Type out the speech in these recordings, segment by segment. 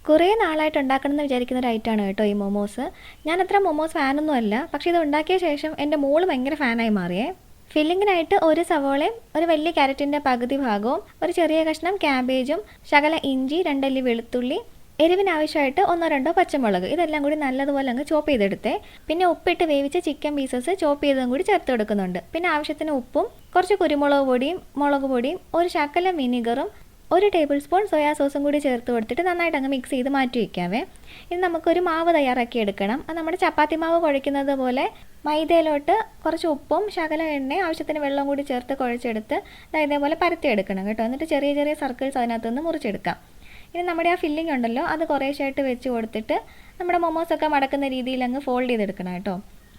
കുറേ നാളായിട്ട് ഉണ്ടാക്കണമെന്ന് വിചാരിക്കുന്ന ഒരു ഐറ്റമാണ് കേട്ടോ ഈ മൊമോസ്. ഞാൻ അത്ര മൊമോസ് ഫാനൊന്നും അല്ല, പക്ഷേ ഇത് ഉണ്ടാക്കിയ ശേഷം എൻ്റെ മോള് ഭയങ്കര ഫാനായി മാറിയേ. ഫില്ലിങ്ങിനായിട്ട് ഒരു സവോളയും ഒരു വലിയ ക്യാരറ്റിൻ്റെ പകുതി ഭാഗവും ഒരു ചെറിയ കഷ്ണം ക്യാബേജും ശകല ഇഞ്ചി, രണ്ടല്ലി വെളുത്തുള്ളി, എരിവിനാവശ്യമായിട്ട് ഒന്നോ രണ്ടോ പച്ചമുളക്, ഇതെല്ലാം കൂടി നല്ലതുപോലെ അങ്ങ് ചോപ്പ് ചെയ്തെടുത്തേ. പിന്നെ ഉപ്പിട്ട് വേവിച്ച ചിക്കൻ പീസസ് ചോപ്പ് ചെയ്തതും കൂടി ചേർത്ത് കൊടുക്കുന്നുണ്ട്. പിന്നെ ആവശ്യത്തിന് ഉപ്പും കുറച്ച് കുരുമുളക് പൊടിയും മുളക് പൊടിയും ഒരു ശകലം വിനീഗറും ഒരു ടേബിൾ സ്പൂൺ സോയാ സോസും കൂടി ചേർത്ത് കൊടുത്തിട്ട് നന്നായിട്ട് അങ്ങ് മിക്സ് ചെയ്ത് മാറ്റി വയ്ക്കാവേ. ഇനി നമുക്കൊരു മാവ് തയ്യാറാക്കി എടുക്കണം. അത് നമ്മുടെ ചപ്പാത്തി മാവ് കുഴയ്ക്കുന്നത് പോലെ മൈദയിലോട്ട് കുറച്ച് ഉപ്പും ശകലം എണ്ണയും ആവശ്യത്തിന് വെള്ളം കൂടി ചേർത്ത് കുഴച്ചെടുത്ത് ഇതേപോലെ പരത്തിയെടുക്കണം കേട്ടോ. എന്നിട്ട് ചെറിയ ചെറിയ സർക്കിൾസ് അതിനകത്ത് നിന്ന് മുറിച്ചെടുക്കാം. ഇനി നമ്മുടെ ആ ഫില്ലിംഗ് ഉണ്ടല്ലോ, അത് കുറേശ്ശായിട്ട് വെച്ച് കൊടുത്തിട്ട് നമ്മുടെ മൊമോസൊക്കെ മടക്കുന്ന രീതിയിൽ അങ്ങ് ഫോൾഡ് ചെയ്തെടുക്കണം കേട്ടോ.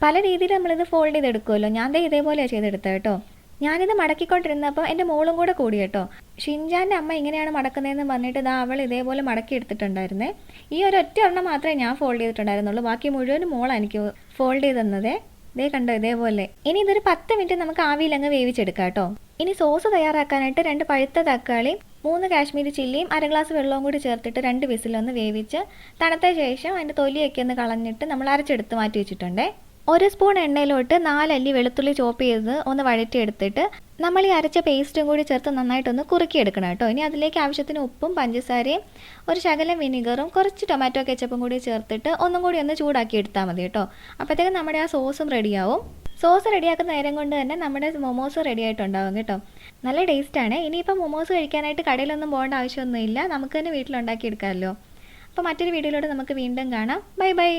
പല രീതിയിൽ നമ്മളിത് ഫോൾഡ് ചെയ്തെടുക്കുമല്ലോ, ഞാൻ ഇതേപോലെയാണ് ചെയ്തെടുത്തത് കേട്ടോ. ഞാനിത് മടക്കിക്കൊണ്ടിരുന്നപ്പോൾ എൻ്റെ മോളും കൂടെ കൂടി കേട്ടോ. ഷിൻജാൻ്റെ അമ്മ ഇങ്ങനെയാണ് മടക്കുന്നതെന്ന് പറഞ്ഞിട്ട് അവൾ ഇതേപോലെ മടക്കി എടുത്തിട്ടുണ്ടായിരുന്നേ. ഈ ഒരു ഒറ്റ ഒരെണ്ണം മാത്രമേ ഞാൻ ഫോൾഡ് ചെയ്തിട്ടുണ്ടായിരുന്നുള്ളൂ, ബാക്കി മുഴുവനും മോളാണ് എനിക്ക് ഫോൾഡ് ചെയ്ത് തന്നതേ. ഇതേ കണ്ടോ, ഇതേപോലെ. ഇനി ഇതൊരു 10 മിനിറ്റ് നമുക്ക് ആവിയിലങ്ങ് വേവിച്ചെടുക്കാം കേട്ടോ. ഇനി സോസ് തയ്യാറാക്കാനായിട്ട് 2 പഴുത്ത തക്കാളിയും 3 കാശ്മീരി ചില്ലിയും 1 ഗ്ലാസ് വെള്ളവും കൂടി ചേർത്തിട്ട് 2 വിസിലൊന്ന് വേവിച്ച് തണുത്ത ശേഷം അതിൻ്റെ തൊലിയൊക്കെ ഒന്ന് കളഞ്ഞിട്ട് നമ്മൾ അരച്ചെടുത്ത് മാറ്റി വെച്ചിട്ടുണ്ടേ. 1 സ്പൂൺ എണ്ണയിലോട്ട് 4 അല്ലി വെളുത്തുള്ളി ചോപ്പ് ചെയ്ത് ഒന്ന് വഴറ്റിയെടുത്തിട്ട് നമ്മൾ ഈ അരച്ച പേസ്റ്റും കൂടി ചേർത്ത് നന്നായിട്ടൊന്ന് കുറുക്കിയെടുക്കണം കേട്ടോ. ഇനി അതിലേക്ക് ആവശ്യത്തിന് ഉപ്പും പഞ്ചസാരയും ഒരു ശകലം വിനീഗറും കുറച്ച് ടൊമാറ്റോ കെച്ചപ്പും കൂടി ചേർത്തിട്ട് ഒന്നും കൂടി ഒന്ന് ചൂടാക്കി എടുത്താൽ മതി കേട്ടോ. അപ്പോഴത്തേക്കും നമ്മുടെ ആ സോസും റെഡിയാവും. സോസ് റെഡിയാക്കുന്ന നേരം കൊണ്ട് തന്നെ നമ്മുടെ മൊമോസ് റെഡി ആയിട്ടുണ്ടാവും കേട്ടോ. നല്ല ടേസ്റ്റാണ്. ഇനിയിപ്പോൾ മൊമോസ് കഴിക്കാനായിട്ട് കടയിലൊന്നും പോകേണ്ട ആവശ്യമൊന്നുമില്ല, നമുക്ക് തന്നെ വീട്ടിലുണ്ടാക്കി എടുക്കാമല്ലോ. അപ്പോൾ മറ്റൊരു വീഡിയോയിലൂടെ നമുക്ക് വീണ്ടും കാണാം. Bye bye.